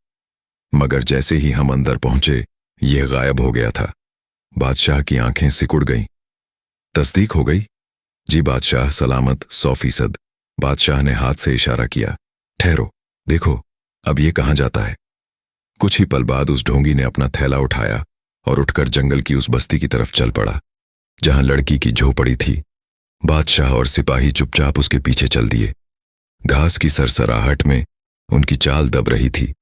मगर जैसे ही हम अंदर पहुंचे यह गायब हो गया था। बादशाह की आंखें सिकुड़ गईं। तस्दीक हो गई? जी बादशाह सलामत, 100%। बादशाह ने हाथ से इशारा किया, ठहरो, देखो अब ये कहां जाता है। कुछ ही पल बाद उस ढोंगी ने अपना थैला उठाया और उठकर जंगल की उस बस्ती की तरफ चल पड़ा जहां लड़की की झोपड़ी थी। बादशाह और सिपाही चुपचाप उसके पीछे चल दिए। घास की सरसराहट में उनकी चाल दब रही थी।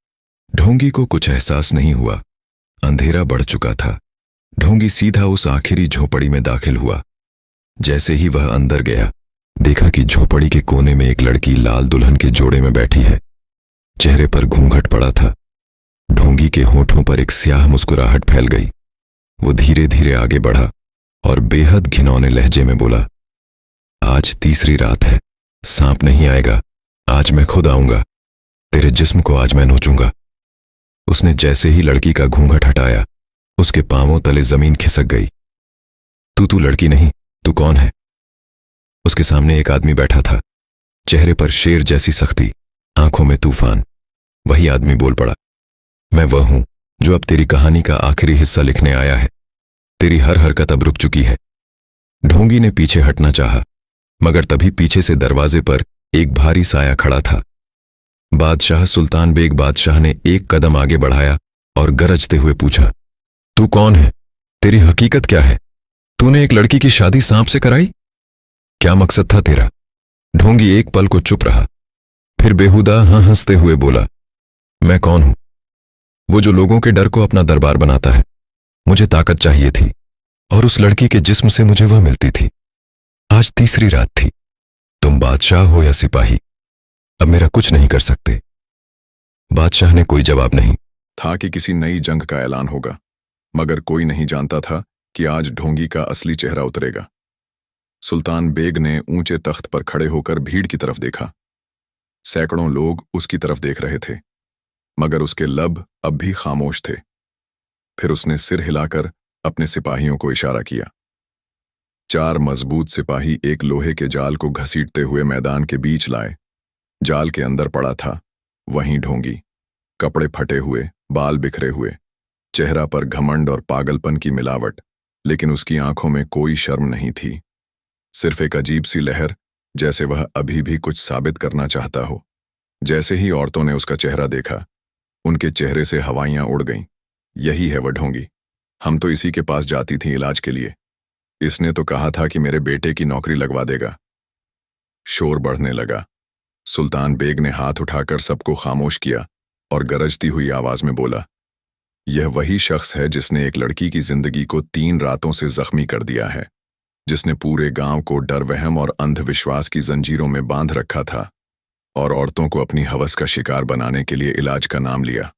ढोंगी को कुछ एहसास नहीं हुआ। अंधेरा बढ़ चुका था। ढोंगी सीधा उस आखिरी झोपड़ी में दाखिल हुआ। जैसे ही वह अंदर गया, देखा कि झोपड़ी के कोने में एक लड़की लाल दुल्हन के जोड़े में बैठी है। चेहरे पर घूंघट पड़ा था। ढोंगी के होठों पर एक स्याह मुस्कुराहट फैल गई। वो धीरे धीरे आगे बढ़ा और बेहद घिनौने लहजे में बोला, आज तीसरी रात है, सांप नहीं आएगा। आज मैं खुद आऊंगा। तेरे जिस्म को आज मैं नोचूंगा। उसने जैसे ही लड़की का घूंघट हटाया, उसके पांवों तले जमीन खिसक गई। तू लड़की नहीं, तू कौन है? उसके सामने एक आदमी बैठा था, चेहरे पर शेर जैसी सख्ती, आंखों में तूफान। वही आदमी बोल पड़ा, मैं वह हूं जो अब तेरी कहानी का आखिरी हिस्सा लिखने आया है। तेरी हर हरकत अब रुक चुकी है। ढोंगी ने पीछे हटना चाहा, मगर तभी पीछे से दरवाजे पर एक भारी साया खड़ा था। बादशाह सुल्तान बेग बादशाह ने एक कदम आगे बढ़ाया और गरजते हुए पूछा, तू कौन है? तेरी हकीकत क्या है? तूने एक लड़की की शादी सांप से कराई? क्या मकसद था तेरा? ढोंगी एक पल को चुप रहा, फिर बेहुदा हंसते हुए बोला, मैं कौन हूं? वो जो लोगों के डर को अपना दरबार बनाता है। मुझे ताकत चाहिए थी और उस लड़की के जिस्म से मुझे वह मिलती थी। आज तीसरी रात थी। तुम बादशाह हो या सिपाही, अब मेरा कुछ नहीं कर सकते। बादशाह ने कोई जवाब नहीं। था कि किसी नई जंग का ऐलान होगा, मगर कोई नहीं जानता था कि आज ढोंगी का असली चेहरा उतरेगा। सुल्तान बेग ने ऊंचे तख्त पर खड़े होकर भीड़ की तरफ देखा। सैकड़ों लोग उसकी तरफ देख रहे थे, मगर उसके लब अब भी खामोश थे। फिर उसने सिर हिलाकर अपने सिपाहियों को इशारा किया। 4 मजबूत सिपाही एक लोहे के जाल को घसीटते हुए मैदान के बीच लाए। जाल के अंदर पड़ा था वहीं ढोंगी, कपड़े फटे हुए, बाल बिखरे हुए, चेहरा पर घमंड और पागलपन की मिलावट, लेकिन उसकी आंखों में कोई शर्म नहीं थी, सिर्फ एक अजीब सी लहर, जैसे वह अभी भी कुछ साबित करना चाहता हो। जैसे ही औरतों ने उसका चेहरा देखा, उनके चेहरे से हवाइयां उड़ गईं। यही है वह ढोंगी, हम तो इसी के पास जाती थी इलाज के लिए। इसने तो कहा था कि मेरे बेटे की नौकरी लगवा देगा। शोर बढ़ने लगा। सुल्तान बेग ने हाथ उठाकर सबको खामोश किया और गरजती हुई आवाज में बोला, यह वही शख्स है जिसने एक लड़की की जिंदगी को 3 रातों से जख्मी कर दिया है, जिसने पूरे गांव को डर, वहम और अंधविश्वास की जंजीरों में बांध रखा था और औरतों को अपनी हवस का शिकार बनाने के लिए इलाज का नाम लिया।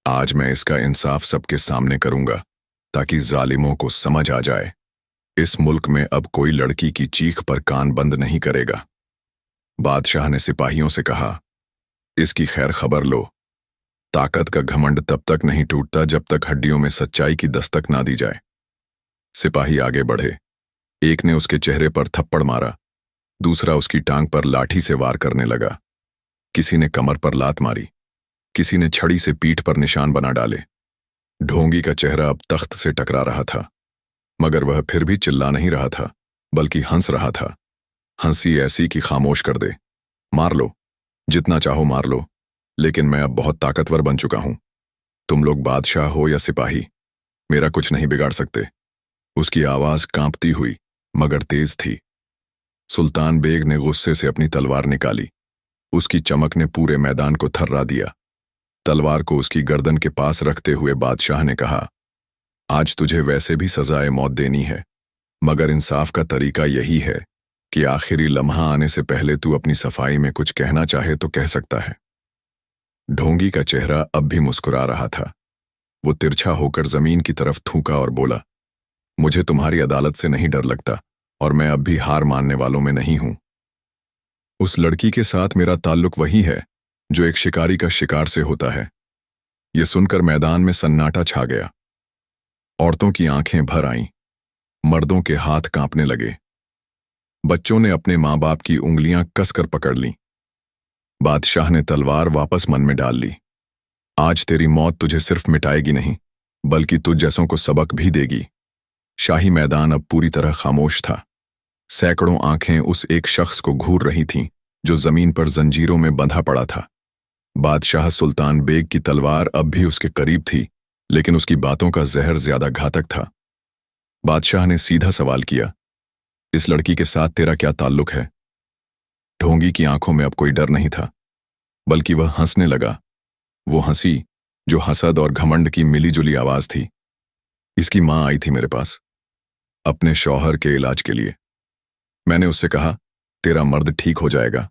आज मैं इसका इंसाफ सबके सामने करूंगा, ताकि जालिमों को समझ आ जाए, इस मुल्क में अब कोई लड़की की चीख पर कान बंद नहीं करेगा। बादशाह ने सिपाहियों से कहा, इसकी खैर खबर लो। ताकत का घमंड तब तक नहीं टूटता जब तक हड्डियों में सच्चाई की दस्तक ना दी जाए। सिपाही आगे बढ़े। एक ने उसके चेहरे पर थप्पड़ मारा, दूसरा उसकी टांग पर लाठी से वार करने लगा। किसी ने कमर पर लात मारी, किसी ने छड़ी से पीठ पर निशान बना डाले। ढोंगी का चेहरा अब तख्त से टकरा रहा था, मगर वह फिर भी चिल्ला नहीं रहा था, बल्कि हंस रहा था। हंसी ऐसी कि खामोश कर दे। मार लो, जितना चाहो मार लो, लेकिन मैं अब बहुत ताकतवर बन चुका हूं। तुम लोग बादशाह हो या सिपाही, मेरा कुछ नहीं बिगाड़ सकते। उसकी आवाज कांपती हुई मगर तेज थी। सुल्तान बेग ने गुस्से से अपनी तलवार निकाली। उसकी चमक ने पूरे मैदान को थर्रा दिया। तलवार को उसकी गर्दन के पास रखते हुए बादशाह ने कहा, आज तुझे वैसे भी सजाए मौत देनी है, मगर इंसाफ का तरीका यही है कि आखिरी लम्हा आने से पहले तू अपनी सफाई में कुछ कहना चाहे तो कह सकता है। ढोंगी का चेहरा अब भी मुस्कुरा रहा था। वो तिरछा होकर जमीन की तरफ थूका और बोला, मुझे तुम्हारी अदालत से नहीं डर लगता और मैं अब भी हार मानने वालों में नहीं हूं। उस लड़की के साथ मेरा ताल्लुक वही है जो एक शिकारी का शिकार से होता है। यह सुनकर मैदान में सन्नाटा छा गया। औरतों की आंखें भर आईं, मर्दों के हाथ कांपने लगे। बच्चों ने अपने मां बाप की उंगलियां कसकर पकड़ लीं। बादशाह ने तलवार वापस मन में डाल ली। आज तेरी मौत तुझे सिर्फ मिटाएगी नहीं, बल्कि तुझ जैसों को सबक भी देगी। शाही मैदान अब पूरी तरह खामोश था। सैकड़ों आंखें उस एक शख्स को घूर रही थीं जो जमीन पर जंजीरों में बंधा पड़ा था। बादशाह सुल्तान बेग की तलवार अब भी उसके करीब थी, लेकिन उसकी बातों का जहर ज्यादा घातक था। बादशाह ने सीधा सवाल किया, इस लड़की के साथ तेरा क्या ताल्लुक है? ढोंगी की आंखों में अब कोई डर नहीं था, बल्कि वह हंसने लगा। वो हंसी जो हसद और घमंड की मिलीजुली आवाज थी। इसकी मां आई थी मेरे पास अपने शौहर के इलाज के लिए। मैंने उससे कहा, तेरा मर्द ठीक हो जाएगा,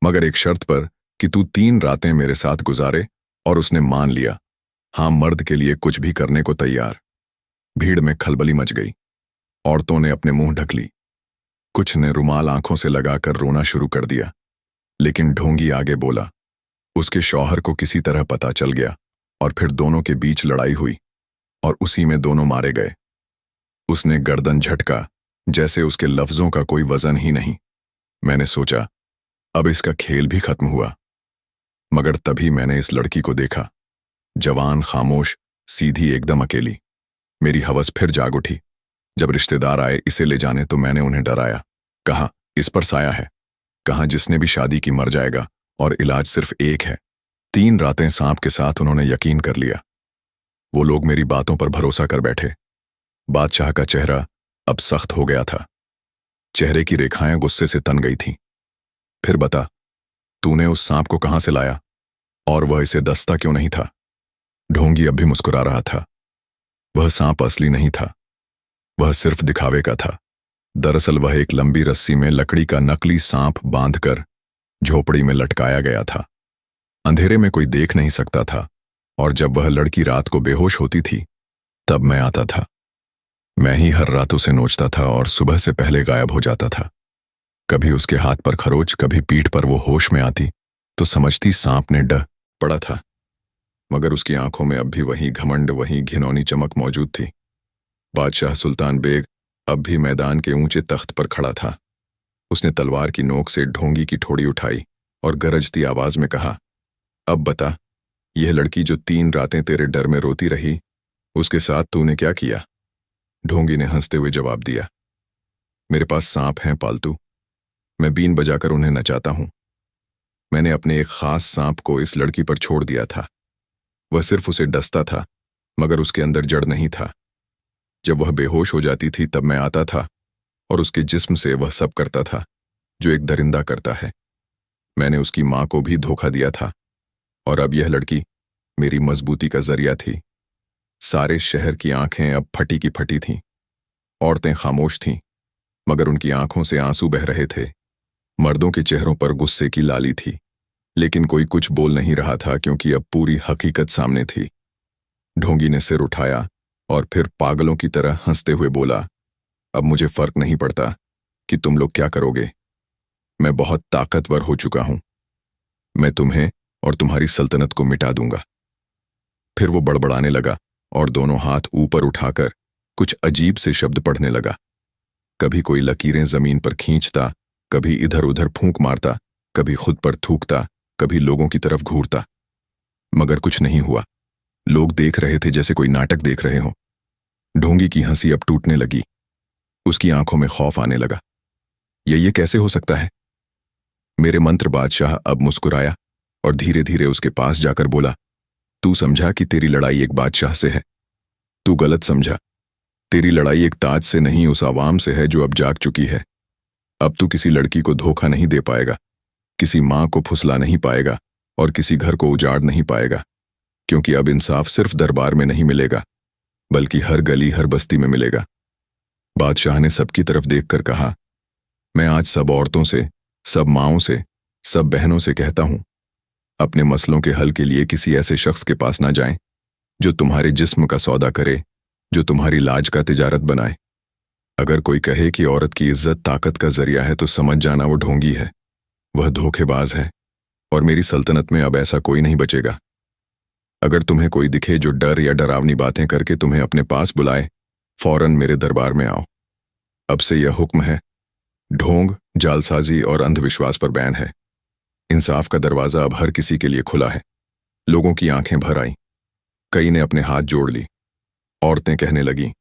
मगर एक शर्त पर कि तू 3 रातें मेरे साथ गुजारे, और उसने मान लिया। हां, मर्द के लिए कुछ भी करने को तैयार। भीड़ में खलबली मच गई। औरतों ने अपने मुंह ढक ली, कुछ ने रुमाल आंखों से लगाकर रोना शुरू कर दिया। लेकिन ढोंगी आगे बोला, उसके शौहर को किसी तरह पता चल गया और फिर दोनों के बीच लड़ाई हुई और उसी में दोनों मारे गए। उसने गर्दन झटका जैसे उसके लफ्जों का कोई वजन ही नहीं। मैंने सोचा अब इसका खेल भी खत्म हुआ, मगर तभी मैंने इस लड़की को देखा, जवान, खामोश, सीधी, एकदम अकेली। मेरी हवस फिर जाग उठी। जब रिश्तेदार आए इसे ले जाने तो मैंने उन्हें डराया, कहा इस पर साया है। कहा जिसने भी शादी की मर जाएगा और इलाज सिर्फ एक है। 3 रातें सांप के साथ उन्होंने यकीन कर लिया। वो लोग मेरी बातों पर भरोसा कर बैठे। बादशाह का चेहरा अब सख्त हो गया था। चेहरे की रेखाएं गुस्से से तन गई थीं। फिर बता, तूने उस सांप को कहां से लाया और वह इसे दस्ता क्यों नहीं था? ढोंगी अब भी मुस्कुरा रहा था। वह सांप असली नहीं था, वह सिर्फ दिखावे का था। दरअसल वह एक लंबी रस्सी में लकड़ी का नकली सांप बांधकर झोपड़ी में लटकाया गया था। अंधेरे में कोई देख नहीं सकता था, और जब वह लड़की रात को बेहोश होती थी तब मैं आता था। मैं ही हर रात उसे नोचता था और सुबह से पहले गायब हो जाता था। कभी उसके हाथ पर खरोच, कभी पीठ पर वो होश में आती तो समझती सांप ने डर पड़ा था, मगर उसकी आंखों में अब भी वही घमंड, वही घिनौनी चमक मौजूद थी। बादशाह सुल्तान बेग अब भी मैदान के ऊंचे तख्त पर खड़ा था। उसने तलवार की नोक से ढोंगी की ठोड़ी उठाई और गरजती आवाज में कहा, अब बता, यह लड़की जो 3 रातें तेरे डर में रोती रही, उसके साथ तूने क्या किया? ढोंगी ने हंसते हुए जवाब दिया, मेरे पास सांप हैं पालतू, मैं बीन बजाकर उन्हें नचाता हूं। मैंने अपने एक खास सांप को इस लड़की पर छोड़ दिया था। वह सिर्फ उसे डसता था, मगर उसके अंदर जड़ नहीं था। जब वह बेहोश हो जाती थी तब मैं आता था और उसके जिस्म से वह सब करता था जो एक दरिंदा करता है। मैंने उसकी मां को भी धोखा दिया था, और अब यह लड़की मेरी मजबूती का जरिया थी। सारे शहर की आंखें अब फटी की फटी थीं। औरतें खामोश थीं, मगर उनकी आंखों से आंसू बह रहे थे। मर्दों के चेहरों पर गुस्से की लाली थी, लेकिन कोई कुछ बोल नहीं रहा था क्योंकि अब पूरी हकीकत सामने थी। ढोंगी ने सिर उठाया और फिर पागलों की तरह हंसते हुए बोला, अब मुझे फर्क नहीं पड़ता कि तुम लोग क्या करोगे। मैं बहुत ताकतवर हो चुका हूं। मैं तुम्हें और तुम्हारी सल्तनत को मिटा दूंगा। फिर वो बड़बड़ाने लगा और दोनों हाथ ऊपर उठाकर कुछ अजीब से शब्द पढ़ने लगा। कभी कोई लकीरें जमीन पर खींचता, कभी इधर उधर फूंक मारता, कभी खुद पर थूकता, कभी लोगों की तरफ घूरता, मगर कुछ नहीं हुआ। लोग देख रहे थे जैसे कोई नाटक देख रहे हो। ढोंगी की हंसी अब टूटने लगी। उसकी आंखों में खौफ आने लगा। ये कैसे हो सकता है? मेरे मंत्र बादशाह अब मुस्कुराया और धीरे धीरे उसके पास जाकर बोला, तू समझा कि तेरी लड़ाई एक बादशाह से है। तू गलत समझा। तेरी लड़ाई एक ताज से नहीं, उस आवाम से है जो अब जाग चुकी है। अब तू किसी लड़की को धोखा नहीं दे पाएगा, किसी मां को फुसला नहीं पाएगा और किसी घर को उजाड़ नहीं पाएगा, क्योंकि अब इंसाफ सिर्फ दरबार में नहीं मिलेगा, बल्कि हर गली, हर बस्ती में मिलेगा। बादशाह ने सबकी तरफ देखकर कहा, मैं आज सब औरतों से, सब माँओं से, सब बहनों से कहता हूं, अपने मसलों के हल के लिए किसी ऐसे शख्स के पास ना जाएं जो तुम्हारे जिस्म का सौदा करे, जो तुम्हारी लाज का तिजारत बनाए। अगर कोई कहे कि औरत की इज्जत ताकत का जरिया है तो समझ जाना वो ढोंगी है, वह धोखेबाज है, और मेरी सल्तनत में अब ऐसा कोई नहीं बचेगा। अगर तुम्हें कोई दिखे जो डर या डरावनी बातें करके तुम्हें अपने पास बुलाए, फौरन मेरे दरबार में आओ। अब से यह हुक्म है, ढोंग, जालसाजी और अंधविश्वास पर बैन है। इंसाफ का दरवाजा अब हर किसी के लिए खुला है। लोगों की आंखें भर आईं। कई ने अपने हाथ जोड़ ली। औरतें कहने लगीं,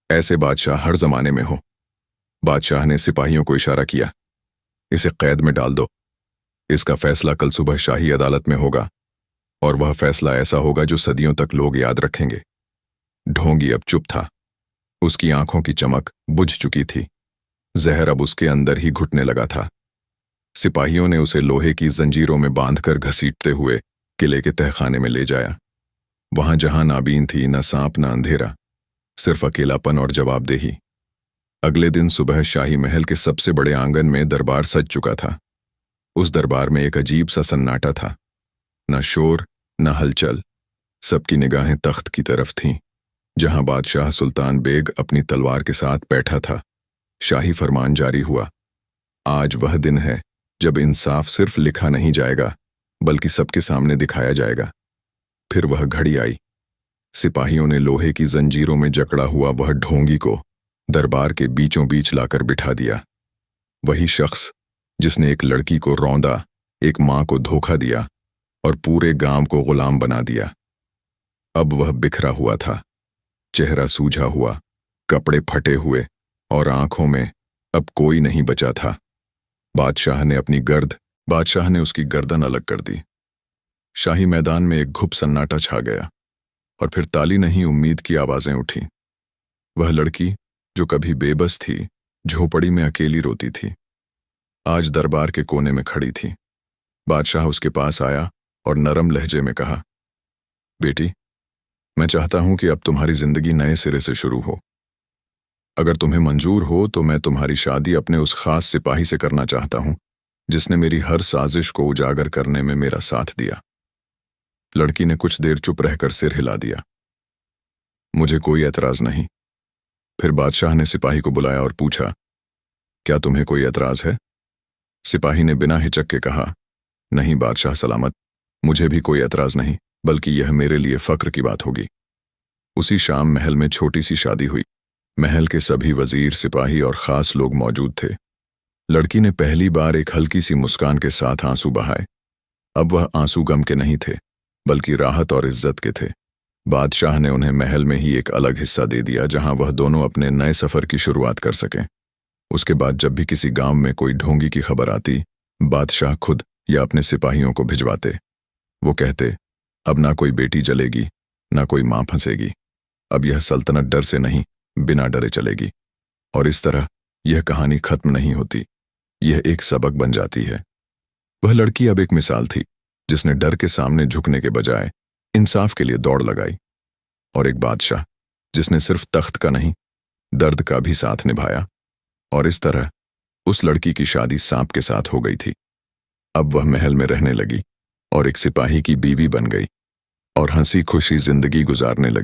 ऐसे बादशाह हर जमाने में हो। बादशाह ने सिपाहियों को इशारा किया, इसे कैद में डाल दो। इसका फैसला कल सुबह शाही अदालत में होगा, और वह फैसला ऐसा होगा जो सदियों तक लोग याद रखेंगे। ढोंगी अब चुप था। उसकी आंखों की चमक बुझ चुकी थी। जहर अब उसके अंदर ही घुटने लगा था। सिपाहियों ने उसे लोहे की जंजीरों में बांधकर घसीटते हुए किले के तहखाने में ले जाया। वहां जहां नाबीन थी, न सांप न अंधेरा, सिर्फ अकेलापन और जवाबदेही। अगले दिन सुबह शाही महल के सबसे बड़े आंगन में दरबार सज चुका था। उस दरबार में एक अजीब सा सन्नाटा था। न शोर, न हलचल। सबकी निगाहें तख्त की तरफ थीं, जहां बादशाह सुल्तान बेग अपनी तलवार के साथ बैठा था। शाही फरमान जारी हुआ, आज वह दिन है जब इंसाफ सिर्फ लिखा नहीं जाएगा, बल्कि सबके सामने दिखाया जाएगा। फिर वह घड़ी आई। सिपाहियों ने लोहे की जंजीरों में जकड़ा हुआ वह ढोंगी को दरबार के बीचों बीच लाकर बिठा दिया। वही शख्स जिसने एक लड़की को रौंदा, एक मां को धोखा दिया और पूरे गांव को गुलाम बना दिया। अब वह बिखरा हुआ था, चेहरा सूझा हुआ, कपड़े फटे हुए, और आंखों में अब कोई नहीं बचा था। बादशाह ने उसकी गर्दन अलग कर दी। शाही मैदान में एक घुप सन्नाटा छा गया और फिर ताली नहीं उम्मीद की आवाजें उठी। वह लड़की जो कभी बेबस थी, झोपड़ी में अकेली रोती थी, आज दरबार के कोने में खड़ी थी। बादशाह उसके पास आया और नरम लहजे में कहा, बेटी, मैं चाहता हूं कि अब तुम्हारी जिंदगी नए सिरे से शुरू हो। अगर तुम्हें मंजूर हो तो मैं तुम्हारी शादी अपने उस खास सिपाही से करना चाहता हूं जिसने मेरी हर साजिश को उजागर करने में मेरा साथ दिया। लड़की ने कुछ देर चुप रहकर सिर हिला दिया। मुझे कोई एतराज नहीं। फिर बादशाह ने सिपाही को बुलाया और पूछा, क्या तुम्हें कोई एतराज है? सिपाही ने बिना हिचक के कहा, नहीं बादशाह सलामत, मुझे भी कोई एतराज नहीं, बल्कि यह मेरे लिए फक्र की बात होगी। उसी शाम महल में छोटी सी शादी हुई। महल के सभी वजीर, सिपाही और खास लोग मौजूद थे। लड़की ने पहली बार एक हल्की सी मुस्कान के साथ आंसू बहाए। अब वह आंसू गम के नहीं थे, बल्कि राहत और इज्जत के थे। बादशाह ने उन्हें महल में ही एक अलग हिस्सा दे दिया जहां वह दोनों अपने नए सफर की शुरुआत कर सकें। उसके बाद जब भी किसी गांव में कोई ढोंगी की खबर आती, बादशाह खुद या अपने सिपाहियों को भिजवाते। वो कहते, अब ना कोई बेटी जलेगी, ना कोई मां फंसेगी। अब यह सल्तनत डर से नहीं, बिना डरे चलेगी। और इस तरह यह कहानी खत्म नहीं होती, यह एक सबक बन जाती है। वह लड़की अब एक मिसाल थी जिसने डर के सामने झुकने के बजाय इंसाफ के लिए दौड़ लगाई, और एक बादशाह जिसने सिर्फ तख्त का नहीं, दर्द का भी साथ निभाया। और इस तरह उस लड़की की शादी सांप के साथ हो गई थी। अब वह महल में रहने लगी और एक सिपाही की बीवी बन गई और हंसी खुशी जिंदगी गुजारने लगी।